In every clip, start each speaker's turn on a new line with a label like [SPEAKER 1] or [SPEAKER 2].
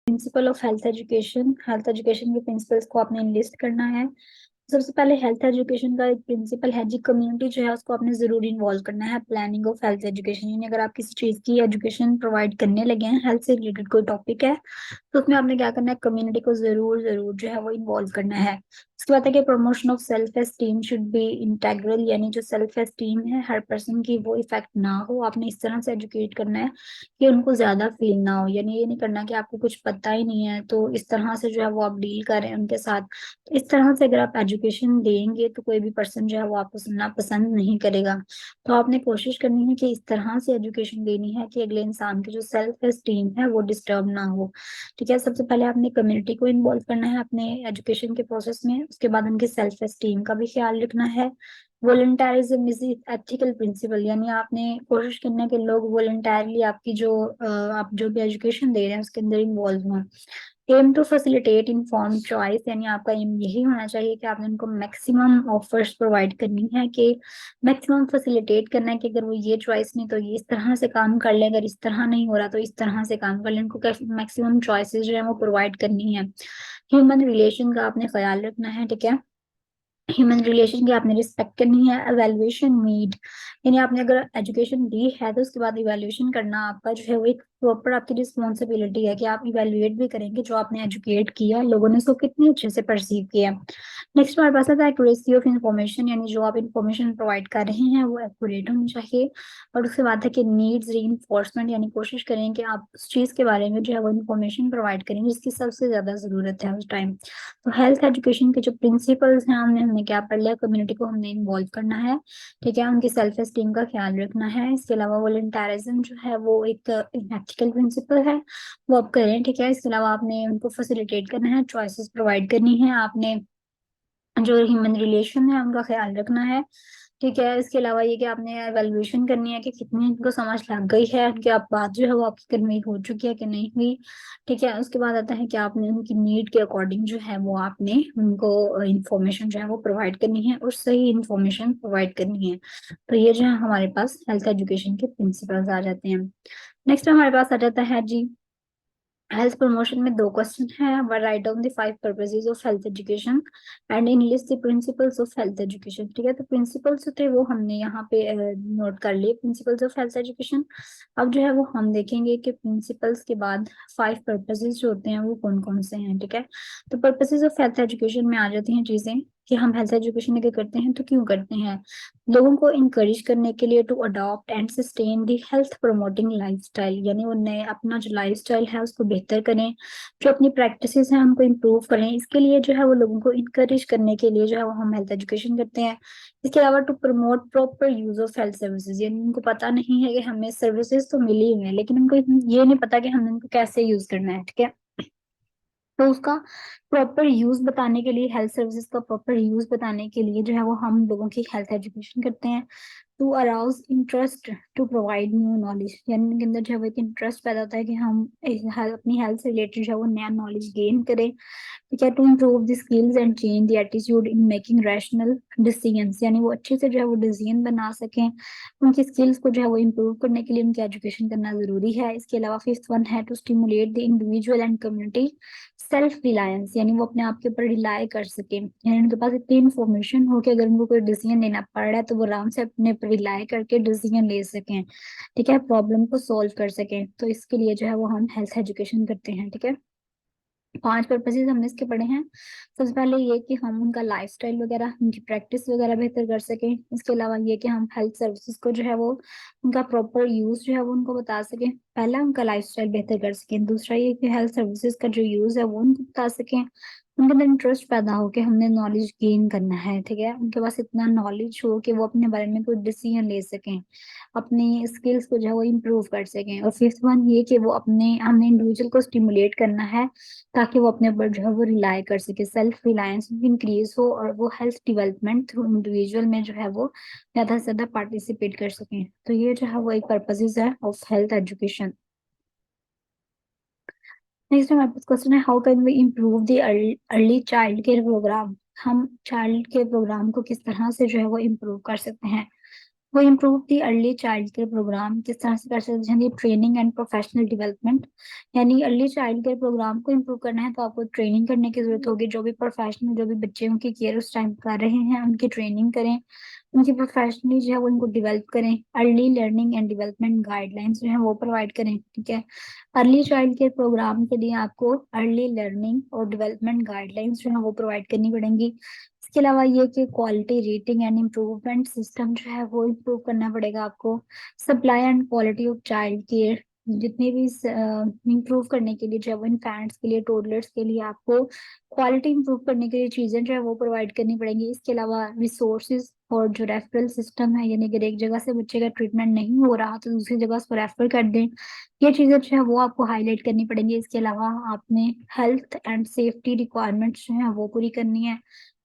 [SPEAKER 1] Principle of health education के principles को आपने लिस्ट करना है। सबसे पहले हेल्थ एजुकेशन का एक प्रिंसिपल है जी, कम्युनिटी जो है उसको आपने जरूर इन्वॉल्व करना है प्लानिंग ऑफ हेल्थ एजुकेशन। यानी अगर आप किसी चीज की एजुकेशन प्रोवाइड करने लगे हैं, हेल्थ से रिलेटेड कोई टॉपिक है, तो उसमें आपने क्या करना है, कम्युनिटी को जरूर जरूर जो है वो इन्वॉल्व करना है। उसके बाद है कि promotion of self esteem should be integral, यानी जो सेल्फ एस्टीम है हर पर्सन की वो इफेक्ट ना हो। आपने इस तरह से एजुकेट करना है कि उनको ज्यादा फील ना हो। यानी ये नहीं करना कि आपको कुछ पता ही नहीं है तो इस तरह से जो है वो आप डील करें उनके साथ। तो इस तरह से अगर आप एजुकेशन देंगे तो कोई भी पर्सन जो है वो आपको सुनना पसंद नहीं करेगा। तो आपने कोशिश करनी है कि इस तरह से एजुकेशन देनी है कि अगले इंसान की जो सेल्फ एस्टीम है वो डिस्टर्ब ना हो। ठीक है, सबसे पहले आपने कम्युनिटी को इन्वॉल्व करना है अपने एजुकेशन के प्रोसेस में। उसके बाद उनकी सेल्फ एस्टीम का भी ख्याल रखना है। वॉलंटरिज्म इज एथिकल प्रिंसिपल, यानी आपने कोशिश करना है कि लोग वॉलंटरली आपकी जो आप जो भी एजुकेशन दे रहे हैं उसके अंदर इन्वॉल्व हों। Aim to facilitate informed choice, यानी आपका एम यही होना चाहिए कि आपने उनको मैक्सिमम ऑफर्स प्रोवाइड करनी है, कि मैक्सिमम फैसिलिटेट करना है कि अगर वो ये चॉइस नहीं तो ये इस तरह से काम कर ले, अगर इस तरह नहीं हो रहा तो इस तरह से काम कर ले। उनको मैक्सिमम चॉइसेस जो है वो प्रोवाइड करनी है। ह्यूमन रिलेशन का आपने ख्याल रखना है। ठीक है, ह्यूमन रिलेशन की आपने रिस्पेक्ट करनी है। एवेल्युएशन नीड, यानी आपने अगर एजुकेशन दी है तो उसके बाद इवेल्युएशन करना आपका जो है वो एक प्रॉपर आपकी रिस्पॉन्सिबिलिटी है कि आप इवेल्युएट भी करेंगे जो आपने एजुकेट किया, लोगों ने उसको कितने अच्छे से परसीव किया। नेक्स्ट हमारे पास आता है एक्यूरेसी ऑफ इंफॉर्मेशन, यानी जो आप इंफॉर्मेशन प्रोवाइड कर रहे हैं वो एक्यूरेट होनी चाहिए। और उसके बाद है कि नीड्स री, यानी कोशिश करें कि आप उस चीज के बारे में जो है वो इंफॉर्मेशन प्रोवाइड करें जिसकी सबसे ज्यादा जरूरत है उस टाइम। तो हेल्थ एजुकेशन के जो प्रिंसिपल्स हैं हमने क्या पढ़ लिया, कम्युनिटी को हमने इन्वॉल्व करना है। ठीक है, उनकी सेल्फ एस्टीम का ख्याल रखना है। इसके अलावा वॉलंटरिज्म जो है वो एक एथिकल प्रिंसिपल है, वो आप करें। ठीक है, इसके अलावा आपने उनको फैसिलिटेट करना है, चॉइसेस प्रोवाइड करनी है, आपने जो ह्यूमन रिलेशन है उनका ख्याल रखना है। ठीक है, इसके अलावा ये कि आपने एवेल्युएशन करनी है कि कितनी इनको समझ लग गई है, कि आप बात जो है वो आपकी कन्वे हो चुकी है कि नहीं हुई। ठीक है, उसके बाद आता है कि आपने उनकी नीड के अकॉर्डिंग जो है वो आपने उनको इंफॉर्मेशन जो है वो प्रोवाइड करनी है और सही इंफॉर्मेशन प्रोवाइड करनी है। तो ये जो है हमारे पास हेल्थ एजुकेशन के प्रिंसिपल्स आ जाते हैं। नेक्स्ट हमारे पास आ जाता है जी, हेल्थ प्रमोशन में दो क्वेश्चन है। वर write down the 5 purposes of health education and enlist the principles of health education. ठीक है, तो प्रिंसिपल्स थे वो हमने यहाँ पे नोट कर लिए, प्रिंसिपल्स ऑफ हेल्थ एजुकेशन। अब जो है वो हम देखेंगे कि प्रिंसिपल्स के बाद 5 पर्पसेस जो होते हैं वो कौन कौन से हैं। ठीक है, तो पर्पसेस ऑफ हेल्थ एजुकेशन में आ जाती हैं चीजें कि हम हेल्थ एजुकेशन अगर करते हैं तो क्यों करते हैं। लोगों को इंकरेज करने के लिए, to adopt and sustain the health promoting lifestyle, यानी वो नए अपना जो लाइफस्टाइल है उसको बेहतर करें, जो अपनी प्रैक्टिसेस हैं उनको इम्प्रूव करें। इसके लिए जो है वो लोगों को इंकरेज करने के लिए जो है वो हम हेल्थ एजुकेशन करते हैं। इसके अलावा to promote proper use of health services, यानी उनको पता नहीं है कि हमें सर्विसेज तो मिली हुई है लेकिन उनको ये नहीं पता कि हमें उनको कैसे यूज करना है। ठीक है, तो उसका प्रॉपर यूज बताने के लिए, हेल्थ सर्विसेज का प्रॉपर यूज बताने के लिए जो है वो हम लोगों की हेल्थ एजुकेशन करते हैं। To arouse interest to provide new knowledge, यानी उनके अंदर जो है वो एक इंटरेस्ट पैदा होता है कि हम अपनी हेल्थ से रिलेटेड जो है वो नया नॉलेज गेन करें। ठीक है, to improve the skills and change the attitude in making rational decisions, यानी वो अच्छे से जो है वो डिसीजन बना सकें। उनकी स्किल्स को जो है वो इम्प्रूव करने के लिए उनकी एजुकेशन करना जरूरी है। इसके अलावा फिफ्थ वन है to stimulate the individual and community self reliance, यानी वो अपने आप के ऊपर रिलाय कर सके, यानी उनके पास इतनी इन्फॉर्मेशन हो कि अगर उनको कोई डिसीजन लेना पड़ रहा है तो वो आराम से अपने ऊपर रिलाय करके डिसीजन ले सकें। ठीक है, प्रॉब्लम को सॉल्व कर सकें। तो इसके लिए जो है वो हम हेल्थ एजुकेशन करते हैं। ठीक है, 5 पर्पसेस हमने इसके पढ़े हैं। सबसे पहले ये कि हम उनका लाइफस्टाइल वगैरह, उनकी प्रैक्टिस वगैरह बेहतर कर सकें। इसके अलावा ये कि हम हेल्थ सर्विसेज को जो है वो उनका प्रॉपर यूज जो है वो उनको बता सकें। पहला उनका लाइफस्टाइल बेहतर कर सकें, दूसरा ये कि हेल्थ सर्विसेज का जो यूज है वो उनको बता सकें। उनके अंदर इंटरेस्ट पैदा हो कि हमने नॉलेज गेन करना है। ठीक है, उनके पास इतना नॉलेज हो कि वो अपने बारे में कोई डिसीजन ले सकें, अपनी स्किल्स को जो है वो इम्प्रूव कर सकें। और फिफ्थ वन ये कि वो अपने हमने इंडिविजुअल को स्टिमुलेट करना है ताकि वो अपने ऊपर जो है वो रिलाय कर सके, सेल्फ रिलायंस इंक्रीज हो और वो हेल्थ डेवलपमेंट थ्रू इंडिविजुअल में जो है वो ज्यादा से ज्यादा पार्टिसिपेट कर सकें। तो ये जो है वो एक पर्पसेस है ऑफ हेल्थ एजुकेशन। नेक्स्ट हमारे पास क्वेश्चन है, how can we improve the early child care program. हम चाइल्ड केयर प्रोग्राम को किस तरह से जो है वो इम्प्रूव कर सकते हैं। वो improve the early child care program किस तरह से कर सकते हैं, ट्रेनिंग एंड प्रोफेशनल डेवलपमेंट। यानी अर्ली चाइल्ड केयर प्रोग्राम को इम्प्रूव करना है तो आपको ट्रेनिंग करने की जरूरत होगी। जो भी प्रोफेशनल, जो भी बच्चे उनकी केयर उस टाइम कर रहे हैं, उनकी ट्रेनिंग करें, उनकी प्रोफेशनली जो है वो उनको डेवलप करें। Early learning and development guidelines जो है वो प्रोवाइड करें। ठीक है, अर्ली चाइल्ड केयर प्रोग्राम के लिए आपको अर्ली लर्निंग और डेवलपमेंट गाइडलाइंस जो है वो प्रोवाइड करनी पड़ेंगी। इसके अलावा ये कि quality rating and improvement system जो है वो इम्प्रूव करना पड़ेगा आपको। Supply and quality of child care जितने भी इम्प्रूव करने के लिए, जो है वो इन्फेंट्स के लिए, टोडलर्स के लिए आपको क्वालिटी इंप्रूव करने के लिए चीजें जो है वो प्रोवाइड करनी पड़ेंगी। इसके अलावा रिसोर्सेज और जो रेफरल सिस्टम है, यानी अगर एक जगह से बच्चे का ट्रीटमेंट नहीं हो रहा तो दूसरी जगह उसको रेफर कर दें, ये चीजें जो है वो आपको हाईलाइट करनी पड़ेंगी। इसके अलावा आपने हेल्थ एंड सेफ्टी रिक्वायरमेंट्स जो है वो पूरी करनी है।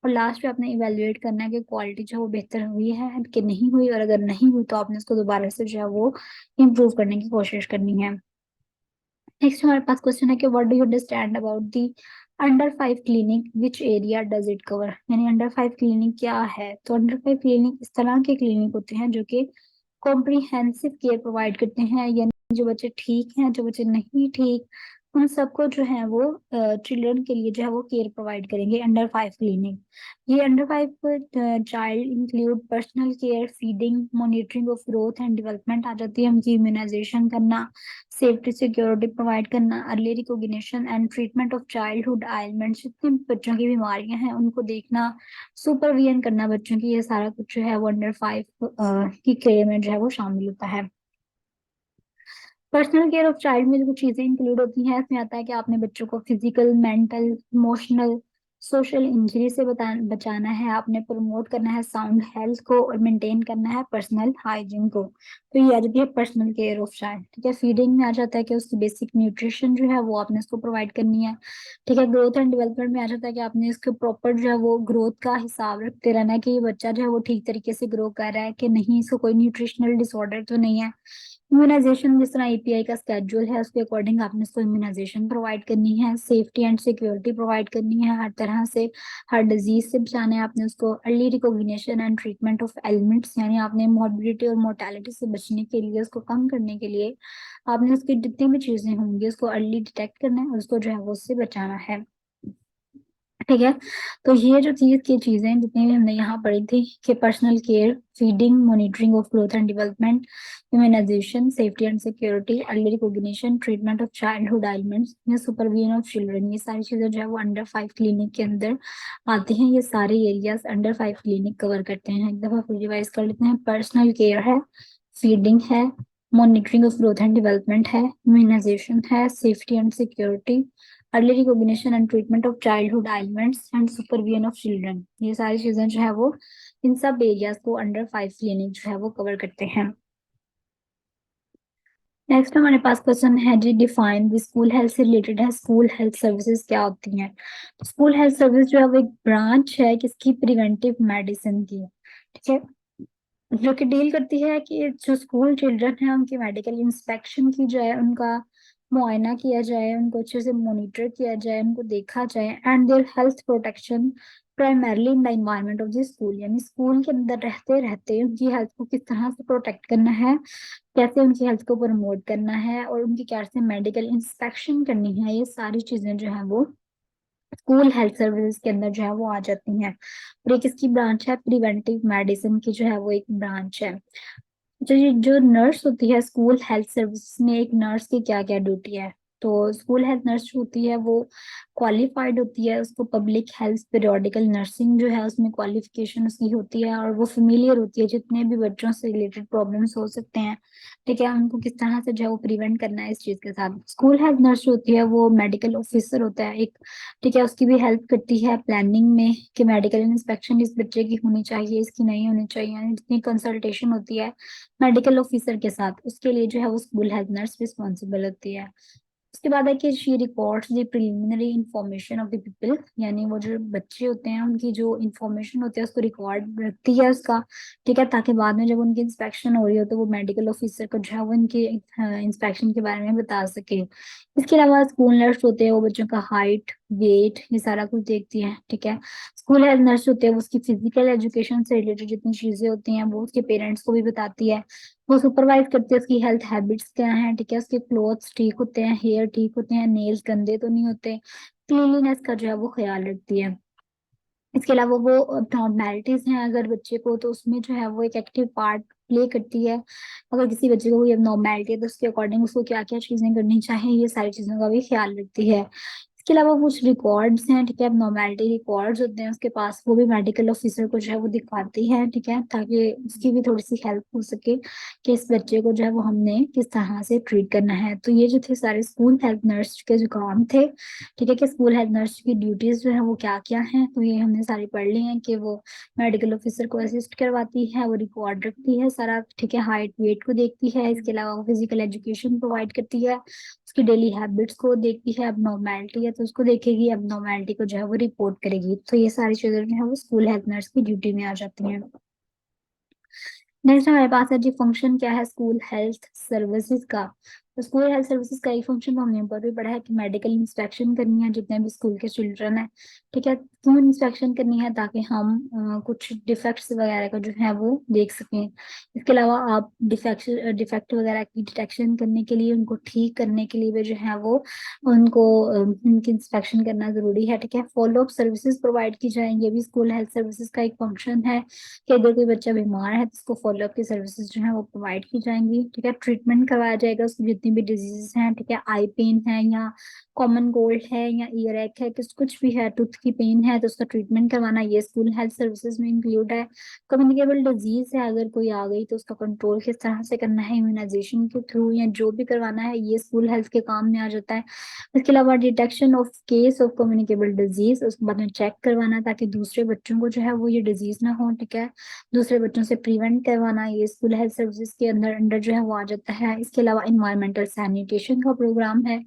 [SPEAKER 1] और लास्ट में आपने इवेल्युएट करना है कि क्वालिटी जो है वो बेहतर हुई है कि नहीं हुई, और अगर नहीं हुई तो आपने उसको दोबारा से जो है वो इम्प्रूव करने की कोशिश करनी है। नेक्स्ट हमारे पास क्वेश्चन है कि what do you understand about the under five clinic, which area does it cover. यानी अंडर फाइव क्लिनिक क्या है? तो अंडर फाइव क्लिनिक इस तरह के क्लिनिक होते हैं जो कि कॉम्प्रिहेंसिव केयर प्रोवाइड करते हैं। यानी जो बच्चे ठीक हैं, जो बच्चे नहीं ठीक, उन सबको जो है वो चिल्ड्रन के लिए जो है वो केयर प्रोवाइड करेंगे अंडर फाइव क्लिनिक। ये under five child include personal care, feeding, monitoring of growth and development आ जाती है, उनकी इम्यूनाइजेशन करना, सेफ्टी सिक्योरिटी प्रोवाइड करना, early recognition and treatment of childhood ailments, जितनी बच्चों की बीमारियां हैं उनको देखना, सुपरविजन करना बच्चों की, ये सारा कुछ जो है वो अंडर फाइव की केयर में जो है वो शामिल होता है। पर्सनल केयर ऑफ चाइल्ड में जो कुछ चीजें इंक्लूड होती हैं, इसमें आता है कि आपने बच्चों को physical, mental, emotional, social injury से बचाना है, आपने प्रमोट करना है साउंड हेल्थ को, और मेंटेन करना है पर्सनल हाइजीन को। तो ये आ जाती है पर्सनल केयर ऑफ चाइल्ड। ठीक है, फीडिंग में आ जाता है कि उसकी बेसिक न्यूट्रिशन जो है वो आपने उसको प्रोवाइड करनी है। ठीक है, ग्रोथ एंड डेवलपमेंट में आ जाता है कि आपने इसके प्रॉपर जो है वो ग्रोथ का हिसाब रखते रहना है कि ये बच्चा जो है वो ठीक तरीके से ग्रो कर रहा है कि नहीं, इसको कोई न्यूट्रिशनल डिसऑर्डर तो नहीं है। इम्यूनाइजेशन, जिस तरह एपीआई का स्केड्यूल है उसके अकॉर्डिंग आपने इसको इम्यूनाइजेशन प्रोवाइड करनी है। सेफ्टी एंड सिक्योरिटी प्रोवाइड करनी है हर तरह से, हर डिजीज से बचाना है आपने उसको। Early recognition and treatment of elements, यानी आपने मॉर्बिडिटी और मोर्टेलिटी से बचने के लिए, उसको कम करने के लिए आपने उसकी जितनी भी चीजें होंगी उसको अर्ली डिटेक्ट करना है और उसको जो है वो उससे बचाना है। ठीक है, तो ये जो चीज की चीजें जितनी भी हमने यहाँ पढ़ी थी कि personal care, feeding, monitoring of growth and development, immunization, safety and security, early recognition, treatment of childhood elements, या सुपरविजन ऑफ चिल्ड्रन, ये सारी चीजें जो है वो अंडर फाइव क्लिनिक के अंदर आती हैं। ये सारे areas under five clinic cover करते हैं। एक दफा फिर रिवाइज कर लेते हैं। पर्सनल केयर है, फीडिंग है, monitoring of growth and development है, इम्यूनाइजेशन है, safety and security, early recognition and treatment of childhood elements and supervision of children, ये सारी चीजें जो है वो इन सब एरियाज को अंडर फाइव क्लिनिक जो है वो कवर करते हैं। नेक्स्ट हमारे पास क्वेश्चन है जी, डिफाइन द स्कूल हेल्थ से रिलेटेड है। स्कूल हेल्थ सर्विसेज क्या होती हैं? स्कूल हेल्थ सर्विस जो है वो एक ब्रांच है किसकी? प्रिवेंटिव मेडिसिन की। ठीक है, जो कि डील करती है कि जो स्कूल चिल्ड्रन है उनकी मेडिकल इंस्पेक्शन की जाए, उनका मुआयना किया जाए, उनको अच्छे से मॉनिटर किया जाए, उनको देखा जाए, and their health protection primarily in the environment of the school. यानी स्कूल के अंदर रहते रहते उनकी हेल्थ को किस तरह से प्रोटेक्ट करना है, कैसे उनकी हेल्थ को प्रमोट करना है, और उनकी कैसे मेडिकल इंस्पेक्शन करनी है, ये सारी चीजें जो है वो स्कूल हेल्थ सर्विसेज के अंदर जो है वो आ जाती हैं। और एक इसकी ब्रांच है, प्रिवेंटिव मेडिसिन की जो है वो एक ब्रांच है। जो नर्स होती है स्कूल हेल्थ सर्विस में, एक नर्स की क्या क्या ड्यूटी है? तो स्कूल हेल्थ नर्स जो होती है वो क्वालिफाइड होती है, उसको पब्लिक हेल्थ पीरियोडिकल नर्सिंग जो है उसमें क्वालिफिकेशन उसकी होती है, और वो फेमिलियर होती है जितने भी बच्चों से रिलेटेड प्रॉब्लम्स हो सकते हैं। ठीक है, उनको किस तरह से जो है वो प्रिवेंट करना है इस चीज के साथ। स्कूल हेल्थ नर्स जो होती है वो मेडिकल ऑफिसर होता है एक। ठीक है, उसकी भी हेल्प करती है प्लानिंग में कि मेडिकल इंस्पेक्शन इस बच्चे की होनी चाहिए, इसकी नहीं होनी चाहिए, यानी जितनी कंसल्टेशन होती है मेडिकल ऑफिसर के साथ, उसके लिए जो है वो स्कूल हेल्थ नर्स रिस्पॉन्सिबल होती है। उसके बाद है कि she records the preliminary information of the people, यानी वो जो बच्चे होते हैं उनकी जो इंफॉर्मेशन होती है उसको रिकॉर्ड रखती है उसका। ठीक है, ताकि बाद में जब उनकी इंस्पेक्शन हो रही हो तो वो मेडिकल ऑफिसर को जो है वो उनकी इंस्पेक्शन के बारे में बता सके। इसके अलावा स्कूल नर्स होते हैं वो बच्चों का हाइट, वेट, ये सारा कुछ देखती है, ठीक है। स्कूल हेल्थ नर्स होते हैं वो उसकी फिजिकल एजुकेशन से रिलेटेड जितनी चीजें होती हैं वो उसके पेरेंट्स को भी बताती है। वो सुपरवाइज करती है उसकी हेल्थ हैबिट्स क्या हैं, ठीक है, उसके क्लोथ्स ठीक होते हैं, हेयर ठीक होते हैं, नेल्स गंदे तो नहीं होते, क्लीनलीनेस का जो है वो ख्याल रखती है। इसके अलावा वो नॉर्मेलिटीज हैं अगर बच्चे को, तो उसमें जो है वो एक एक्टिव पार्ट प्ले करती है। अगर किसी बच्चे को कोई नॉर्मेलिटी है तो उसके अकॉर्डिंग उसको क्या क्या चीजें करनी चाहिए, ये सारी चीजों का भी ख्याल रखती है। इसके अलावा कुछ रिकॉर्ड्स हैं, ठीक है, नॉर्मेलिटी रिकॉर्ड्स होते हैं उसके पास, वो भी मेडिकल ऑफिसर को जो है वो दिखाती है, ठीक है, ताकि उसकी भी थोड़ी सी हेल्प हो सके कि इस बच्चे को जो है वो हमने किस तरह से ट्रीट करना है। तो ये जो थे सारे स्कूल हेल्थ नर्स के जो काम थे, ठीक है, कि स्कूल हेल्थ नर्स की ड्यूटीज जो है वो क्या क्या हैं, तो ये हमने सारी पढ़ ली हैं कि वो मेडिकल ऑफिसर को असिस्ट करवाती है, वो रिकॉर्ड रखती है सारा, ठीक है, हाइट वेट को देखती है, इसके अलावा वो फिजिकल एजुकेशन प्रोवाइड करती है, उसकी डेली हैबिट्स को देखती है, एबनॉर्मेलिटी है तो उसको देखेगी, एबनॉर्मेलिटी को जो है वो रिपोर्ट करेगी। तो ये सारी चीजें जो है वो स्कूल हेल्थ नर्स की ड्यूटी में आ जाती हैं। नेक्स्ट हमारे पास है जी फंक्शन क्या है स्कूल हेल्थ सर्विसेज का। तो स्कूल हेल्थ सर्विसेज का एक फंक्शन तो हमने ऊपर भी पढ़ा है कि मेडिकल इंस्पेक्शन करनी है जितने भी स्कूल के चिल्ड्रन है, ठीक है, क्यों इंस्पेक्शन करनी है, ताकि हम कुछ डिफेक्ट्स वगैरह का जो है वो देख सकें। इसके अलावा आप डिफेक्ट वगैरह की डिटेक्शन करने के लिए, उनको ठीक करने के लिए भी जो है वो उनको उनकी इंस्पेक्शन करना जरूरी है, ठीक है। फॉलो अप सर्विसेज प्रोवाइड की जाए, ये भी स्कूल हेल्थ सर्विसेज का एक फंक्शन है कि अगर कोई बच्चा बीमार है तो उसको फॉलोअप की सर्विसेज जो है वो प्रोवाइड की जाएंगी, ठीक है, ट्रीटमेंट करवाया जाएगा उसकी जितनी भी डिजीजेस हैं, ठीक है, आई पेन है या कॉमन कोल्ड है या ईयर एक है, किस कुछ भी है, टूथ की पेन है तो उसका ट्रीटमेंट करवाना ये स्कूल हेल्थ सर्विसेज में इंक्लूड है। कम्युनिकेबल डिजीज है अगर कोई आ गई तो उसका कंट्रोल किस तरह से करना है इम्यूनाइजेशन के थ्रू या जो भी करवाना है, ये स्कूल हेल्थ के काम में आ जाता है। इसके अलावा detection of case of communicable disease, उसके बाद में चेक करवाना ताकि दूसरे बच्चों को जो है वो ये डिजीज ना हो, ठीक है, दूसरे बच्चों से प्रिवेंट करवाना, ये स्कूल हेल्थ सर्विसेज के अंदर अंडर जो है वो आ जाता है। इसके अलावा इन्वायरमेंटल सैनिटेशन का प्रोग्राम है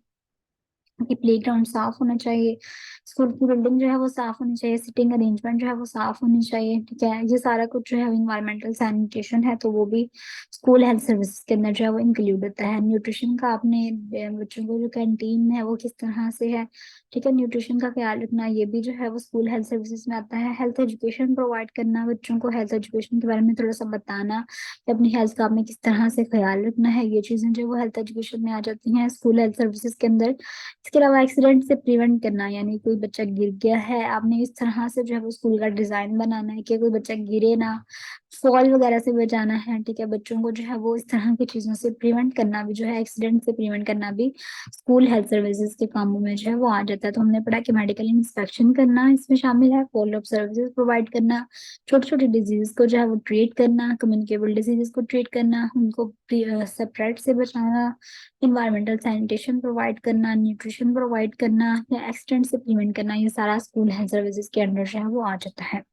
[SPEAKER 1] कि प्ले ग्राउंड साफ होना चाहिए, स्कूल की बिल्डिंग जो है वो साफ होनी चाहिए, सिटिंग अरेंजमेंट जो है वो साफ होनी चाहिए, ठीक है, ये सारा कुछ जो है इन्वायरमेंटल सैनिटेशन है तो वो भी स्कूल हेल्थ सर्विसेज के अंदर जो है वो इंक्लूड होता है। न्यूट्रिशन का आपने बच्चों को जो कैंटीन है वो किस तरह से है, ठीक है, न्यूट्रिशन का ख्याल रखना, ये भी जो है वो स्कूल हेल्थ सर्विसेज में आता है। हेल्थ एजुकेशन प्रोवाइड करना, बच्चों को हेल्थ एजुकेशन के बारे में थोड़ा सा बताना कि अपनी हेल्थ का आपने किस तरह से ख्याल रखना है, ये चीजें जो है वो हेल्थ एजुकेशन में आ जाती हैं स्कूल हेल्थ सर्विसेज के अंदर। इसके अलावा एक्सीडेंट से प्रिवेंट करना, यानी कोई बच्चा गिर गया है, आपने इस तरह से जो है वो स्कूल का डिजाइन बनाना है कि कोई बच्चा गिरे ना, फॉल वगैरह से बचाना है, ठीक है, बच्चों को जो है वो इस तरह की चीजों से प्रिवेंट करना भी जो है, एक्सीडेंट से प्रिवेंट करना भी स्कूल हेल्थ सर्विसेज के कामों में जो है वो आ जाता है। तो हमने पढ़ा कि मेडिकल इंस्पेक्शन करना इसमें शामिल है, फॉलो अप सर्विसेज प्रोवाइड करना, छोटे छोटे डिजीज को जो है वो ट्रीट करना, कम्युनिकेबल डिजीजेस को ट्रीट करना, उनको सेपरेट से बचाना, इन्वायरमेंटल सैनिटेशन प्रोवाइड करना, न्यूट्रिशन प्रोवाइड करना या एक्सीडेंट से प्रिवेंट करना, ये सारा स्कूल हेल्थ सर्विसेज के अंडर जो है वो आ जाता है।